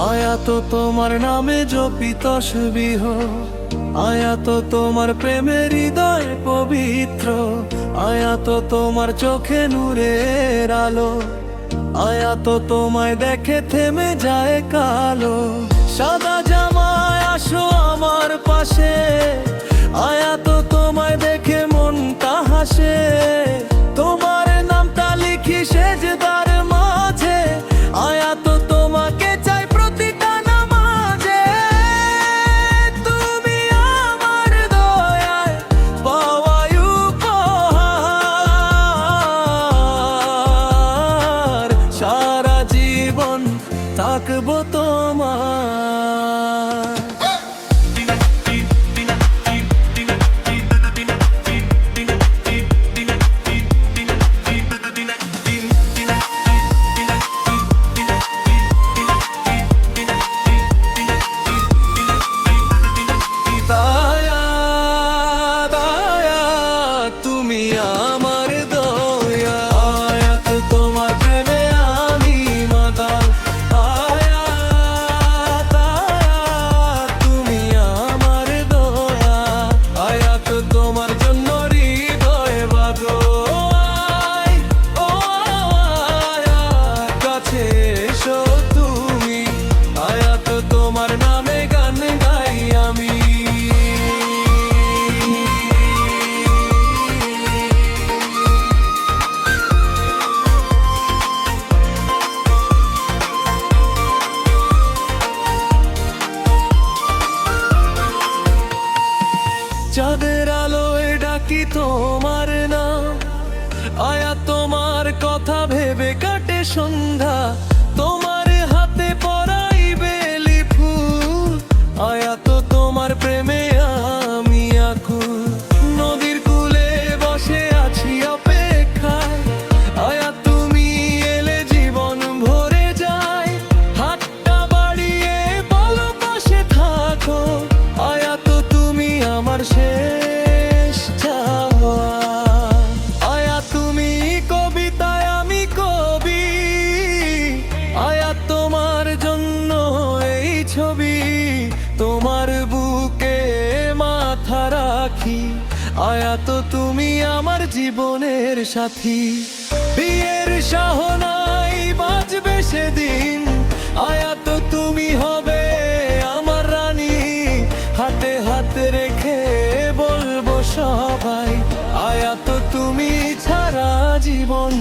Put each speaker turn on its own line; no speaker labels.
আয়াত তোমার নামে জপি তসবিহ, আয়াত তোমার প্রেমের হৃদয় পবিত্র, আয়াত তোমার চোখে নূরের আলো, আয়াত তোমায় দেখে থেমে যায় কালো। সাদা জামায় আসো আমার পাশে, আয়াত তোমায় দেখে মনটা হাসে। তোমার নামটা লিখি সেজদার মাঝে, আয়াত তোমাকে চাই প্রতিটা নামাজে। তুমি আমার দয়ায় পাওয়া উপহার, সারা জীবন থাকবো তোমার। চাঁদের আলোয় ডাকি তোমার নাম, আয়াত তোমার কথা ভেবে কাটে সন্ধ্যা। তোমার হাতে পরাই বেলি ফুল, আয়াত তোমার প্রেমে আমি আকুল। নদীর কূলে বসে আছি অপেক্ষায়, আয়াত তুমি এলে জীবন ভরে যায়। হাতটা বাড়িয়ে বলো পাশে থাকো, আয়াত তুমি আমার শেষ চাওয়া। আয়াত তুমি কবিতায় আমি কবি, আয়াত তোমার জন্য এই ছবি। তোমার বুকে মাথা রাখি, আয়াত তুমি আমার জীবনের সাথী। বিয়ের শাহনাই বাজবে সেদিন, আয়াত তুমি হবে আমার রানী। হাতে হাত রেখে বলবো সবাই, আয়াত তুমি ছাড়া জীবন